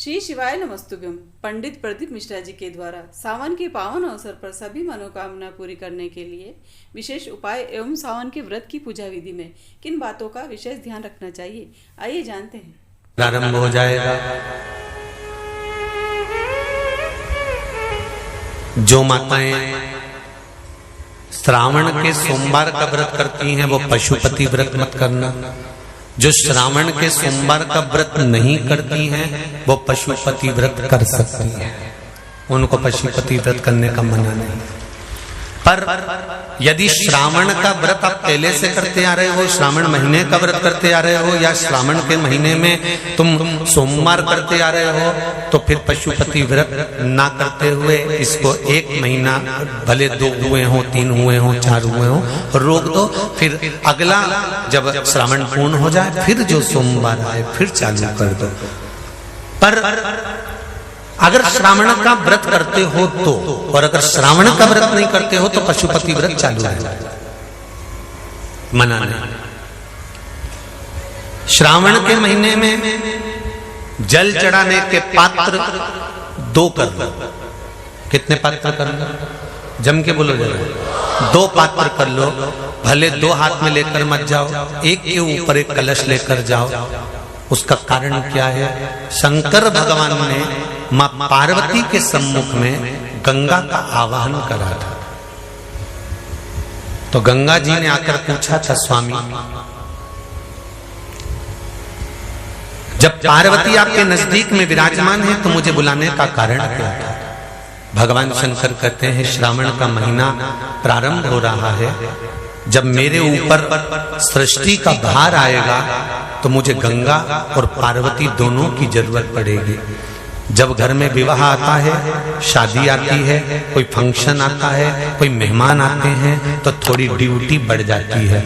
श्री शिवाय नमस्तुभ्यम। पंडित प्रदीप मिश्रा जी के द्वारा सावन के पावन अवसर पर सभी मनोकामना पूरी करने के लिए विशेष उपाय एवं सावन के व्रत की पूजा विधि में किन बातों का विशेष ध्यान रखना चाहिए, आइए जानते हैं। प्रारंभ हो जाएगा। जो माताएं श्रावण के सोमवार का व्रत करती हैं वो पशुपति व्रत मत करना। जो श्रावण के सोमवार का व्रत नहीं करती हैं वो पशुपति व्रत कर सकती हैं, उनको पशुपति व्रत करने का मना नहीं। पर यदि श्रावण का व्रत आप पहले से करते आ रहे हो, श्रावण महीने का व्रत करते आ रहे हो, या श्रावण के महीने में तुम सोमवार करते आ रहे हो, तो फिर पशुपति व्रत ना करते हुए इसको एक महीना, भले 2 हुए हो, 3 हुए हो, 4 हुए हो, रोक दो। फिर अगला जब श्रावण पूर्ण हो जाए फिर जो सोमवार आए फिर चालू कर दो। पर अगर श्रावण का व्रत करते हो तो, और अगर श्रावण का व्रत नहीं करते हो तो पशुपति व्रत चालू है, मना नहीं। श्रावण के महीने में जल चढ़ाने के पात्र 2 कर लो। कितने पात्र कर लो? जम के बोलो जरा। 2 पात्र कर लो, भले 2 हाथ में लेकर मत जाओ, एक के ऊपर एक कलश लेकर जाओ। उसका कारण क्या है? शंकर भगवान ने मां पार्वती के सम्मुख में गंगा का आवाहन करा था। तो गंगा जी ने आकर पूछा था, स्वामी जब पार्वती आपके नजदीक में विराजमान है तो मुझे बुलाने का कारण क्या था? भगवान शंकर कहते हैं, श्रावण का महीना प्रारंभ हो रहा है, जब मेरे ऊपर सृष्टि का भार आएगा तो मुझे गंगा और पार्वती दोनों की जरूरत पड़ेगी। जब घर में विवाह आता है, शादी आती है, कोई फंक्शन आता है, कोई मेहमान आते हैं, तो थोड़ी ड्यूटी बढ़ जाती है।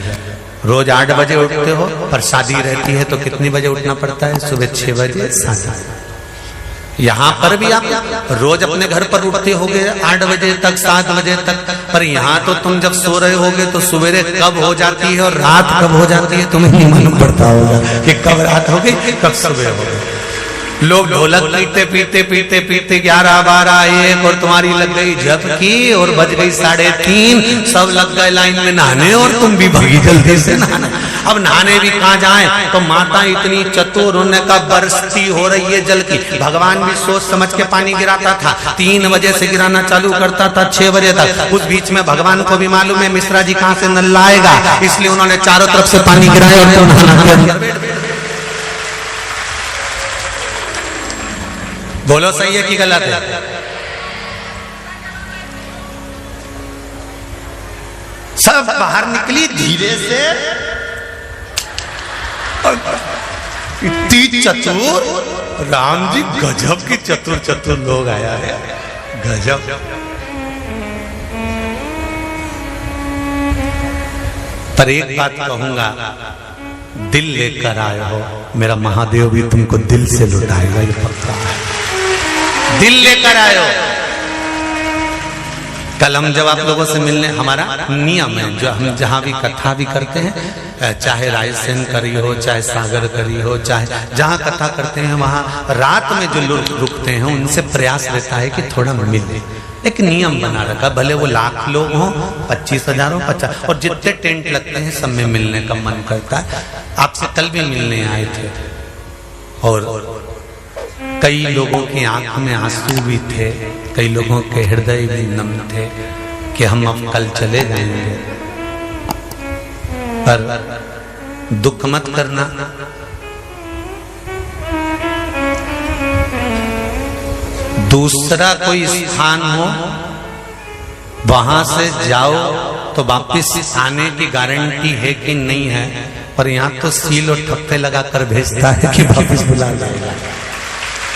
रोज 8 बजे उठते हो, पर शादी रहती है तो कितनी बजे उठना पड़ता है? सुबह 6 बजे 7। यहाँ पर भी आप रोज अपने घर पर उठते होगे 8 बजे तक, 7 बजे तक, पर यहाँ तो तुम जब सो रहे होगे तो सवेरे कब हो जाती है और रात कब हो जाती है तुम्हें नहीं मालूम पड़ता होगा कि कब रात हो गई कब सुबह हो गई। लोग ढोलक पीटते पीटते पीटते पीटते 11, 12, 1 और तुम्हारी लग गई झपकी और बज गई 3:30, सब लग गए लाइन में नहाने और तुम भी भागी जल्दी से नहाने। अब नहाने भी कहाँ जाएं? तो माता इतनी चतुर, उनका बरसती हो रही है जल की। भगवान भी सोच समझ के पानी गिराता था, 3 बजे से गिराना चालू करता था 6 बजे तक। उस बीच में भगवान को भी मालूम है मिश्रा जी कहाँ से नल लाएगा, इसलिए उन्होंने चारों तरफ से पानी गिराया और तो नहाना। बोलो सही है कि गलत है? सब बाहर निकली धीरे से, इतनी चतुर, राम जी गजब की चतुर लोग आया है, गजब। पर एक बात कहूंगा, दिल लेकर आए हो, मेरा महादेव भी तुमको दिल से लुटाएगा, ये पक्का है। दिल लेकर आए हो। कल हम जब आप लोगों से मिलने, हमारा नियम है, जो हम जहां भी कथा भी करते हैं, चाहे रायसेन करी हो, चाहे सागर करी हो, चाहे जहां कथा करते हैं, वहां रात में जो लोग रुकते हैं उनसे प्रयास रहता है कि थोड़ा मिले। एक नियम बना रखा, भले वो 1,00,000 लोग हों, 25,000 हो, 50, और जितने टेंट लगते हैं सब में मिलने का मन करता है। आपसे कल भी मिलने आए थे और कई लोगों की आंख में आंसू भी थे, कई लोगों के हृदय भी नम थे कि हम अब कल चले जाएंगे। पर दुख मत करना, दूसरा कोई स्थान हो वहां से जाओ तो वापिस आने की गारंटी है कि नहीं है, पर यहाँ तो सील और ठप्पे लगाकर भेजता है कि वापिस बुला लाएगा,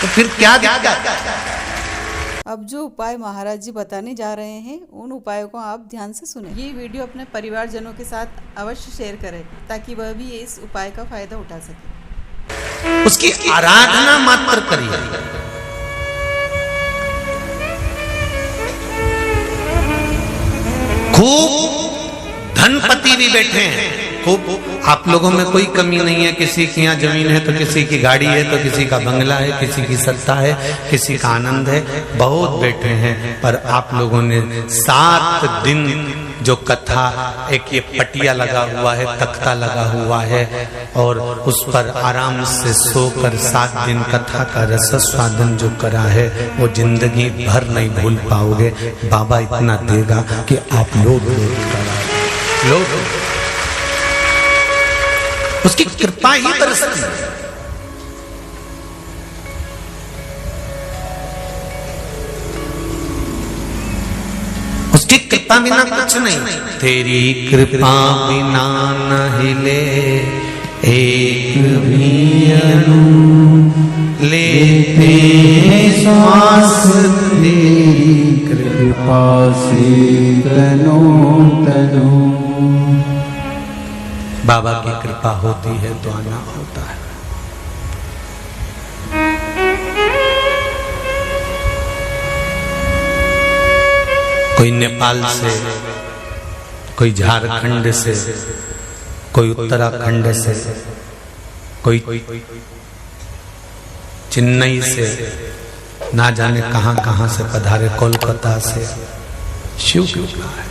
तो फिर क्या दिक्कत? अब जो उपाय महाराज जी बताने जा रहे हैं उन उपायों को आप ध्यान से सुनें। ये वीडियो अपने परिवारजनों के साथ अवश्य शेयर करें ताकि वह भी इस उपाय का फायदा उठा सके। उसकी आराधना मात्र करिए। खूब धनपति भी बैठे हैं, खूब, आप लोगों में कोई कमी नहीं है। किसी की यहाँ जमीन है तो किसी की गाड़ी है तो किसी का बंगला है, किसी की सत्ता है, किसी का आनंद है, बहुत बैठे हैं। पर आप लोगों ने 7 दिन जो कथा, एक ये पटिया लगा हुआ है, तख्ता लगा हुआ है और उस पर आराम से सोकर 7 दिन कथा का रसस्वादन जो करा है वो जिंदगी भर नहीं भूल पाओगे। बाबा इतना देगा कि आप लोग उसकी कृपा ही बरसती है। उसकी कृपा बिना कुछ नहीं। तेरी कृपा बिना न हिले एक भी अणु, लेते श्वास तेरी कृपा से तनो तनो। बाबा की कृपा होती है तो आना होता है। कोई नेपाल से, कोई झारखंड से, कोई उत्तराखंड से, कोई चेन्नई से, ना जाने कहां कहां से पधारे, कोलकाता से। शिव की कृपा है।